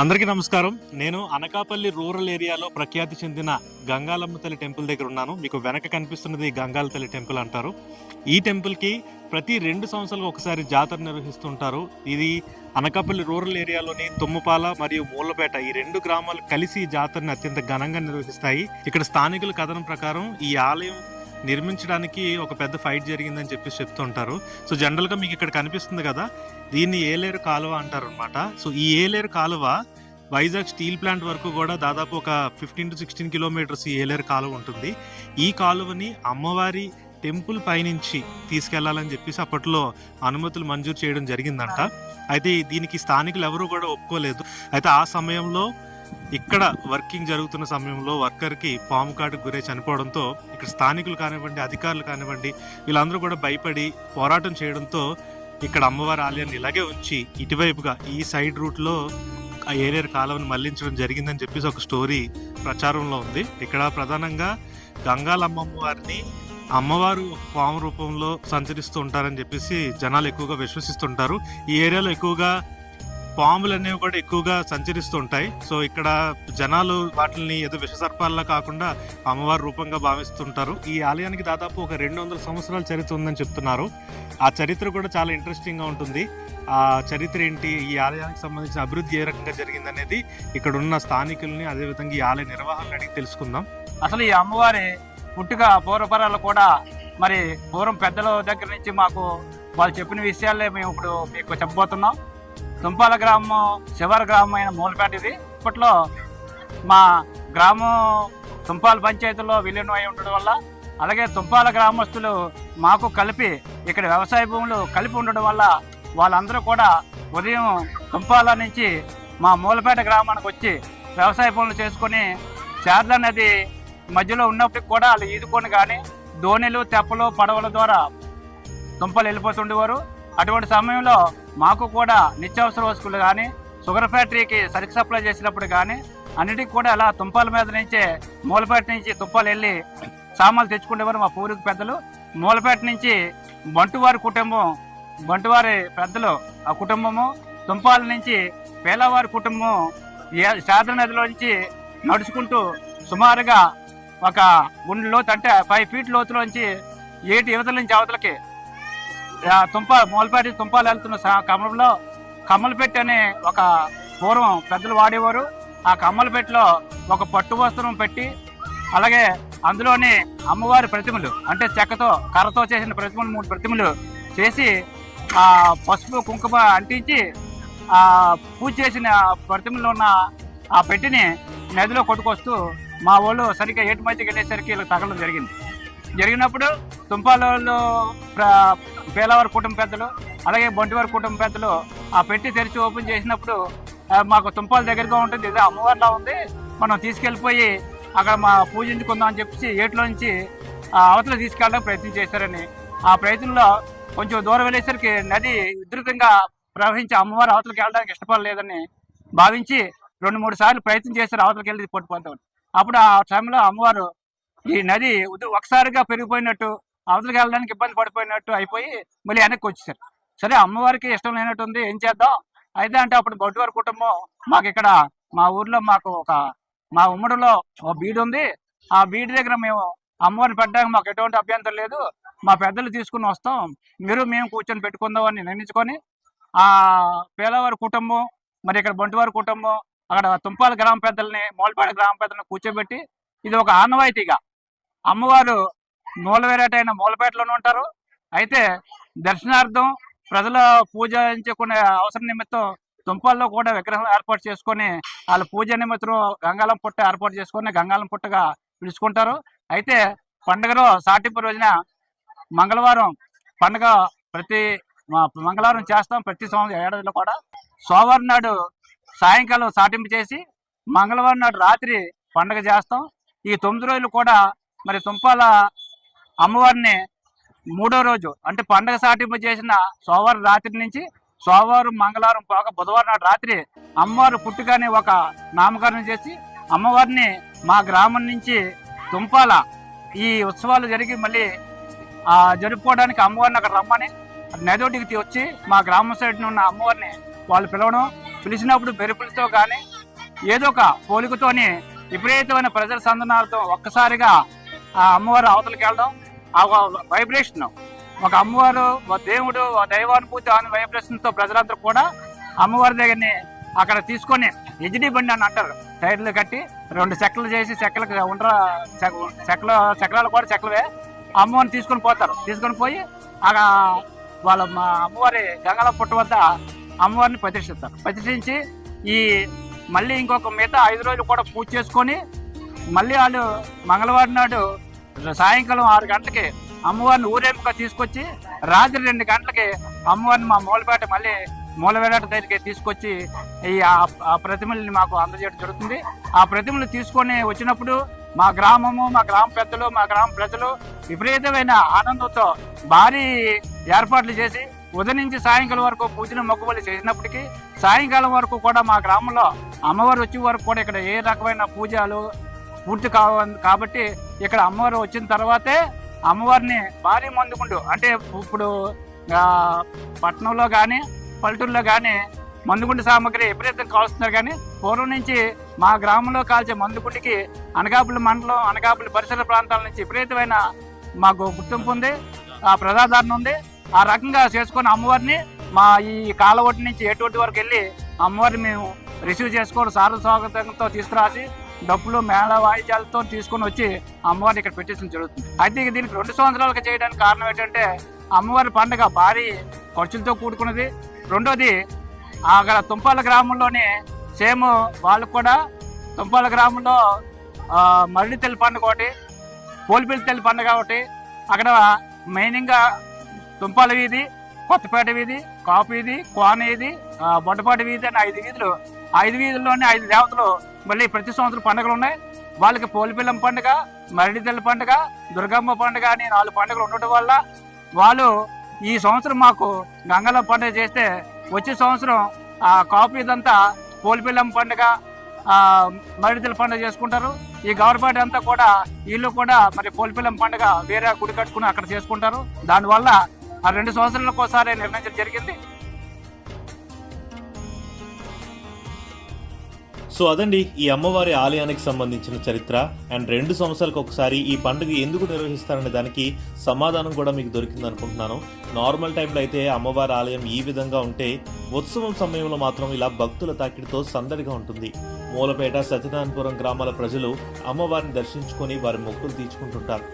అందరికీ నమస్కారం. నేను అనకాపల్లి రూరల్ ఏరియాలో ప్రఖ్యాతి చెందిన గంగాలమ్మ తల్లి టెంపుల్ దగ్గర ఉన్నాను. మీకు వెనక కనిపిస్తున్నది గంగాల తల్లి టెంపుల్ అంటారు. ఈ టెంపుల్‌కి ప్రతి 2 సంవత్సరాలకు ఒకసారి జాతర నిర్వహిస్తుంటారు. ఇది అనకాపల్లి రూరల్ ఏరియాలోని తుమ్మపాల మరియు మూలపేట ఈ 2 గ్రామాలు కలిసి ఈ జాతరని అత్యంత ఘనంగా నిర్వహిస్తాయి. ఇక్కడ స్థానికుల కథనం ప్రకారం ఈ ఆలయం నిర్మించడానికి ఒక పెద్ద ఫైట్ జరిగిందని చెప్పేసి చెప్తుంటారు. సో జనరల్‌గా మీకు ఇక్కడ కనిపిస్తుంది కదా! దీన్ని ఏలేరు కాలువ అంటారనమాట. సో ఈ ఏలేరు కాలువ వైజాగ్ స్టీల్ ప్లాంట్ వరకు కూడా దాదాపు ఒక 15-16 కిలోమీటర్స్ ఈ ఏలేరు కాలువ ఉంటుంది. ఈ కాలువని అమ్మవారి టెంపుల్ పైనుంచి తీసుకెళ్లాలని చెప్పేసి అప్పట్లో అనుమతులు మంజూరు చేయడం జరిగిందంట. అయితే దీనికి స్థానికులు ఎవరు కూడా ఒప్పుకోలేదు. అయితే ఆ సమయంలో ఇక్కడ వర్కింగ్ జరుగుతున్న సమయంలో వర్కర్‌కి పాము కాటుకు గురై చనిపోవడంతో ఇక్కడ స్థానికులు కానివ్వండి, అధికారులు కానివ్వండి వీళ్ళందరూ కూడా భయపడి పోరాటం చేయడంతో ఇక్కడ అమ్మవారి ఆలయాన్ని ఇలాగే ఉంచి ఇటువైపుగా ఈ సైడ్ రూట్‌లో ఆ ఏలేరు కాలువను మళ్లించడం జరిగిందని చెప్పేసి ఒక స్టోరీ ప్రచారంలో ఉంది. ఇక్కడ ప్రధానంగా గంగాలమ్మమ్మ వారిని అమ్మవారు పాము రూపంలో సంచరిస్తూ ఉంటారని చెప్పేసి జనాలు ఎక్కువగా విశ్వసిస్తుంటారు. ఈ ఏరియాలో ఎక్కువగా పాములు అనేవి కూడా ఎక్కువగా సంచరిస్తూ ఉంటాయి. సో ఇక్కడ జనాలు వాటిని ఏదో విషసర్పాల్లా కాకుండా అమ్మవారి రూపంగా భావిస్తుంటారు. ఈ ఆలయానికి దాదాపు ఒక 200 సంవత్సరాల చరిత్ర ఉందని చెప్తున్నారు. ఆ చరిత్ర కూడా చాలా ఇంట్రెస్టింగ్ గా ఉంటుంది. ఆ చరిత్ర ఏంటి, ఈ ఆలయానికి సంబంధించిన అభివృద్ధి ఏ రకంగా జరిగిందనేది ఇక్కడ ఉన్న స్థానికుల్ని అదేవిధంగా ఈ ఆలయ నిర్వాహకులను అడిగి తెలుసుకుందాం. అసలు ఈ అమ్మవారి పుట్టుక పూర్వపరాలు కూడా మరి పూర్వం పెద్దల దగ్గర నుంచి మాకు వాళ్ళు చెప్పిన విషయాలే మేము ఇప్పుడు మీకు చెప్పబోతున్నాం. తుంపాల గ్రామం శివారు గ్రామం అయిన మూలపేట ఇది. ఇప్పట్లో మా గ్రామం తుంపాల పంచాయతీలో విలీనం అయి ఉండడం వల్ల, అలాగే తుంపాల గ్రామస్తులు మాకు కలిపి ఇక్కడ వ్యవసాయ భూములు కలిపి ఉండడం వల్ల వాళ్ళందరూ కూడా ఉదయం తుంపాల నుంచి మా మూలపేట గ్రామానికి వచ్చి వ్యవసాయ పనులు చేసుకొని శారదా నది మధ్యలో ఉన్నప్పటికి కూడా వాళ్ళు ఈదుకొని కానీ దోణిలు, తెప్పలు, పడవల ద్వారా తుంపలు వెళ్ళిపోతుండేవారు. అటువంటి సమయంలో మాకు కూడా నిత్యావసర వస్తువులు కానీ షుగర్ ఫ్యాక్టరీకి సరుకు సప్లై చేసినప్పుడు కానీ అన్నిటికీ కూడా అలా తుంపాల మీద నుంచే మూలపేట నుంచి తుంపాలు వెళ్ళి సామాన్లు తెచ్చుకునేవారు మా పూర్వీక పెద్దలు. మూలపేట నుంచి బంటువారి కుటుంబం, బంటువారి పెద్దలు ఆ కుటుంబము, తుంపాల నుంచి పేలవారి కుటుంబం శారదా నదిలో నుంచి నడుచుకుంటూ సుమారుగా ఒక గుండె లోతు అంటే 5 ఫీట్ లోతులోంచి 8 యువతల నుంచి అవతలకి మూలపేట తుంపాలు వెళ్తున్న క్రమంలో కమ్మలపెట్టి అనే ఒక పూర్వం పెద్దలు వాడేవారు. ఆ కమ్మలపెట్టిలో ఒక పట్టు వస్త్రం పెట్టి అలాగే అందులోని అమ్మవారి ప్రతిమలు అంటే చెక్కతో కర్రతో చేసిన ప్రతిమలు 3 ప్రతిమలు చేసి ఆ పసుపు కుంకుమ అంటించి ఆ పూజ చేసిన ప్రతిమలు ఉన్న ఆ పెట్టిని నదిలో కొట్టుకొస్తూ మా వాళ్ళు సరిగ్గా 8 మధ్యకి వెళ్ళేసరికి వీళ్ళకి తగలడం జరిగినప్పుడు తుంపాలలో పేలవారి కుటుంబ పెద్దలు అలాగే బొంటివారి కుటుంబ పెద్దలు ఆ పెట్టి తెరిచి ఓపెన్ చేసినప్పుడు మాకు తుంపాల దగ్గరగా ఉంటుంది, ఇదే అమ్మవారిలా ఉంది, మనం తీసుకెళ్ళిపోయి అక్కడ మా పూజించుకుందాం అని చెప్పేసి ఏట్లో నుంచి అవతల తీసుకెళ్ళడానికి ప్రయత్నం చేశారని, ఆ ప్రయత్నంలో కొంచెం దూరం వెళ్ళేసరికి నది ఉధృతంగా ప్రవహించి అమ్మవారు అవతలకి వెళ్ళడానికి ఇష్టపడలేదని భావించి 2-3 సార్లు ప్రయత్నం చేశారు అవతలకి వెళ్ళి పట్టుకుంటాం. అప్పుడు ఆ సమయంలో అమ్మవారు ఈ నది ఒకసారిగా పెరిగిపోయినట్టు అవతలకి వెళ్ళడానికి ఇబ్బంది పడిపోయినట్టు అయిపోయి మళ్ళీ వెనక్కి వచ్చేసారు. సరే అమ్మవారికి ఇష్టం లేనట్టు ఉంది, ఏం చేద్దాం అయితే అంటే అప్పుడు బొడ్డువారి కుటుంబం మాకు ఇక్కడ మా ఊర్లో మాకు మా ఉమ్మడిలో ఒక బీడు ఉంది, ఆ బీడు దగ్గర మేము అమ్మవారిని పెట్టడానికి మాకు ఎటువంటి అభ్యంతరం లేదు, మా పెద్దలు తీసుకుని వస్తాం, మేము కూర్చొని పెట్టుకుందాం అని నిర్ణయించుకొని ఆ పేలవారి కుటుంబం మరి ఇక్కడ బొంటివారి కుటుంబం అక్కడ తుంపాల గ్రామ పెద్దల్ని మూలపేట గ్రామ పెద్దల్ని కూర్చోబెట్టి ఇది ఒక ఆనవాయితీగా అమ్మవారు మూలవేరేటైన మూలపేటలోనే ఉంటారు. అయితే దర్శనార్థం ప్రజల పూజించుకునే అవసరం నిమిత్తం తుంపాల్లో కూడా విగ్రహం ఏర్పాటు చేసుకొని వాళ్ళ పూజ నిమిత్తం గంగాలం పుట్ట ఏర్పాటు చేసుకొని గంగాలం పుట్టగా పిలుచుకుంటారు. అయితే పండుగలో సాటింపు రోజున మంగళవారం పండుగ ప్రతి మంగళవారం చేస్తాం. ప్రతి సంవత్సరం ఏడాదిలో కూడా సోమవారం నాడు సాయంకాలం సాటింపు చేసి మంగళవారం నాడు రాత్రి పండుగ చేస్తాం. ఈ 9 రోజులు కూడా మరి తుంపాల అమ్మవారిని 3వ రోజు అంటే పండుగ సాటింపు చేసిన సోమవారం రాత్రి నుంచి సోమవారం మంగళవారం పోక బుధవారం నాడు రాత్రి అమ్మవారు పుట్టుకని ఒక నామకరణం చేసి అమ్మవారిని మా గ్రామం నుంచి తుంపాల ఈ ఉత్సవాలు జరిగి మళ్ళీ జరుపుకోవడానికి అమ్మవారిని అక్కడ రమ్మని నదొడ్డికి వచ్చి మా గ్రామం సైడ్ ఉన్న అమ్మవారిని వాళ్ళు పిలవడం, పిలిచినప్పుడు మెరుపులతో కానీ ఏదో ఒక పోలికతోని విపరీతమైన ప్రజల సందనాలతో ఒక్కసారిగా ఆ అమ్మవారు అవతలకి వెళ్ళడం, ఆ వైబ్రేషన్, ఒక అమ్మవారు, ఒక దేవుడు, ఒక దైవానుభూతి అనే వైబ్రేషన్తో ప్రజలందరూ కూడా అమ్మవారి దగ్గరని అక్కడ తీసుకొని ఎజిడి బండి అని అంటారు, టైర్లు కట్టి 2 చెక్కలు చేసి చెక్కలకు చక్రాలు కూడా చెక్కలవే అమ్మవారిని తీసుకొని పోయి వాళ్ళ మా అమ్మవారి గంగాల పుట్ట వద్ద అమ్మవారిని ప్రతిష్ఠించి ఈ మళ్ళీ ఇంకొక మిగతా 5 రోజులు కూడా పూజ చేసుకొని మళ్ళీ వాళ్ళు మంగళవారం నాడు సాయంకాలం 6 గంటలకి అమ్మవారిని ఊరేంపుగా తీసుకొచ్చి రాత్రి 2 గంటలకి అమ్మవారిని మా మూలపేట మళ్ళీ మూలవేలాట దగ్గరికి తీసుకొచ్చి ఈ ఆ ప్రతిమల్ని మాకు అందజేయడం జరుగుతుంది. ఆ ప్రతిమలు తీసుకొని వచ్చినప్పుడు మా గ్రామము, మా గ్రామ పెద్దలు, మా గ్రామ ప్రజలు విపరీతమైన ఆనందంతో భారీ ఏర్పాట్లు చేసి ఉదయం నుంచి సాయంకాలం వరకు పూజలు మొక్కుబళ్ళు చేసినప్పటికీ సాయంకాలం వరకు కూడా మా గ్రామంలో అమ్మవారు వచ్చే వరకు కూడా ఇక్కడ ఏ రకమైన పూజలు పూర్తి కాబట్టి ఇక్కడ అమ్మవారు వచ్చిన తర్వాతే అమ్మవారిని భారీ మందుగుండు, అంటే ఇప్పుడు పట్టణంలో కానీ పల్లెటూరులో కానీ మందుగుండు సామాగ్రి విపరీతంగా కాలుస్తున్నారు. కానీ పూర్వం నుంచి మా గ్రామంలో కాల్చే మందుగుండికి అనకాపల్లి మండలం, అనకాపల్లి పరిసర ప్రాంతాల నుంచి విపరీతమైన మాకు గుర్తింపు ఉంది, ఆ ప్రజాదరణ ఉంది. ఆ రకంగా చేసుకుని అమ్మవారిని మా ఈ కాలవటి నుంచి ఏటోటి వరకు వెళ్ళి అమ్మవారిని మేము రిసీవ్ చేసుకోవడం, సార స్వాగతంతో తీసుకురాసి డప్పులు మేళ వాయిద్యాలతో తీసుకొని వచ్చి అమ్మవారిని ఇక్కడ పెట్టేసి జరుగుతుంది. అయితే దీనికి 2 సంవత్సరాలుగా చేయడానికి కారణం ఏంటంటే అమ్మవారి పండుగ భారీ ఖర్చులతో కూడుకున్నది. రెండోది అక్కడ తుంపాల గ్రామంలోనే సేమ్ వాళ్ళు కూడా తుంపాల గ్రామంలో మరడి తెల్లి పండుగ ఒకటి, పోలిపిల్లి తెల్లి పండుగ ఒకటి, అక్కడ మెయిన్గా తుంపాల వీధి, కొత్తపేట వీధి, కాపు వీధి, కోన వీధి, బొడ్డపాటి వీధి అని 5 వీధులు. 5 వీధుల్లోనే 5 దేవతలు మళ్ళీ ప్రతి సంవత్సరం పండుగలు ఉన్నాయి. వాళ్ళకి పోలిపిల్లం పండుగ, మరడి తెల్లి పండుగ, దుర్గమ్మ పండుగ అని 4 పండుగలు ఉండటం వల్ల వాళ్ళు ఈ సంవత్సరం మాకు గంగల పండుగ చేస్తే వచ్చే సంవత్సరం ఆ కాపు ఇదంతా పోలిపిల్లం పండుగ, మరిడితల పండుగ చేసుకుంటారు. ఈ గవర్నమెంట్ అంతా కూడా వీళ్ళు కూడా మరి పోలిపిల్లం పండుగ వేరే గుడి కట్టుకుని అక్కడ చేసుకుంటారు. దానివల్ల ఆ 2 సంవత్సరాలకు ఒకసారి నిర్ణయించడం జరిగింది. సో అదండి ఈ అమ్మవారి ఆలయానికి సంబంధించిన చరిత్ర. అండ్ 2 సంవత్సరాలకు ఒకసారి ఈ పండుగ ఎందుకు నిర్వహిస్తారనే దానికి సమాధానం కూడా మీకు దొరికింది అనుకుంటున్నాను. నార్మల్ టైంలో అయితే అమ్మవారి ఆలయం ఈ విధంగా ఉంటే ఉత్సవం సమయంలో మాత్రం ఇలా భక్తుల తాకిడితో సందడిగా ఉంటుంది. మూలపేట, సత్యనారాయణపురం గ్రామాల ప్రజలు అమ్మవారిని దర్శించుకొని వారి మొక్కులు తీర్చుకుంటుంటారు.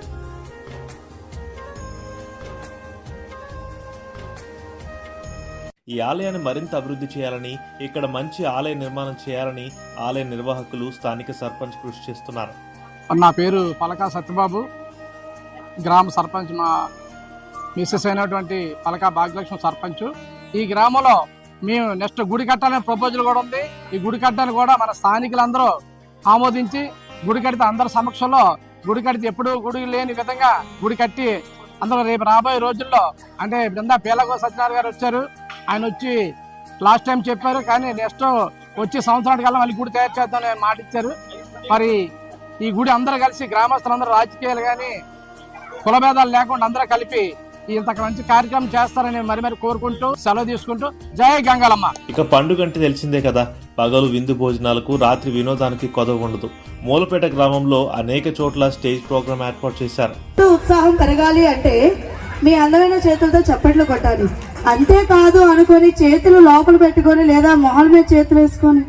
ఈ ఆలయాన్ని మరింత అభివృద్ధి చేయాలని, ఇక్కడ మంచి ఆలయ నిర్మాణం చేయాలని ఆలయ నిర్వాహకులు, స్థానిక సర్పంచ్ కృషి చేస్తున్నారు. నా పేరు పలకా సత్యబాబు, గ్రామ సర్పంచ్. మా మిస్సెస్ అయినటువంటి పలకా భాగ్యలక్ష్మి సర్పంచ్. ఈ గ్రామంలో మేము నెక్స్ట్ గుడి కట్టాలనే ప్రపోజల్ కూడా ఉంది. ఈ గుడి కట్టాలని కూడా మన స్థానికులందరూ ఆమోదించి గుడి కడితే అందరి సమక్షంలో గుడి కడితే ఎప్పుడు గుడి లేని విధంగా గుడి కట్టి అందరూ రేపు రాబోయే రోజుల్లో, అంటే బృందా పేలగో సత్యనారాయణ గారు వచ్చారు, ఆయన వచ్చి లాస్ట్ టైం చెప్పారు, కానీ నెక్స్ట్ వచ్చే సంవత్సరానికల్లా మళ్ళీ గుడి తయారు చేద్దామని మాట ఇచ్చారు. మరి ఈ గుడి అందరూ కలిసి గ్రామస్తులందరూ రాజకీయాలు కానీ కులభేదాలు లేకుండా అందరూ కలిపి ఇంత మంచి కార్యక్రమం చేస్తారని మరి కోరుకుంటూ సెలవు తీసుకుంటూ జై గంగాలమ్మ. ఇక పండుగ అంటే తెలిసిందే కదా, పగలు విందు భోజనాలకు, రాత్రి వినోదానికి కొదవ ఉండదు. మూలపేట గ్రామంలో అనేక చోట్ల స్టేజ్ ప్రోగ్రామ్ ఏర్పాటు చేశారు. ఉత్సాహం పెరగాలి అంటే మీ అందమైన చేతులతో చప్పట్లు కొట్టాలి. అంతేకాదు అనుకొని చేతులు లోపల పెట్టుకొని లేదా మొహల మీద చేతులు వేసుకొని,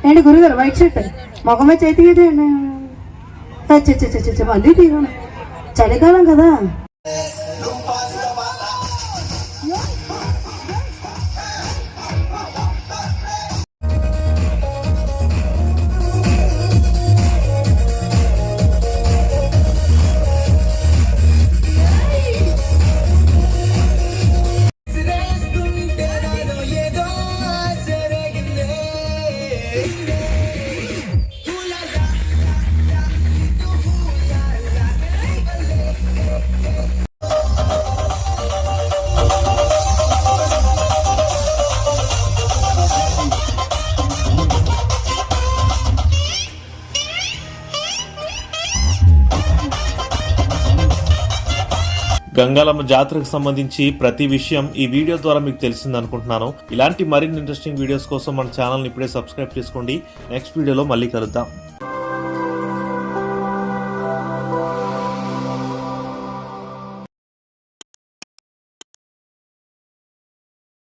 ఏంటి గురుగారు వైట్ షర్ట్ మొహం మీద చేతికి మళ్ళీ తీరు చలికాలం కదా. గంగాలమ్మ జాతరకు సంబంధించి ప్రతి విషయం ఈ వీడియో ద్వారా మీకు తెలిసింది అనుకుంటున్నాను. ఇలాంటి మరిన్ని ఇంట్రెస్టింగ్ వీడియోస్ కోసం మన ఛానల్ని ఇప్పుడే సబ్స్క్రైబ్ చేసుకోండి. నెక్స్ట్ వీడియోలో మళ్ళీ కలుద్దాం.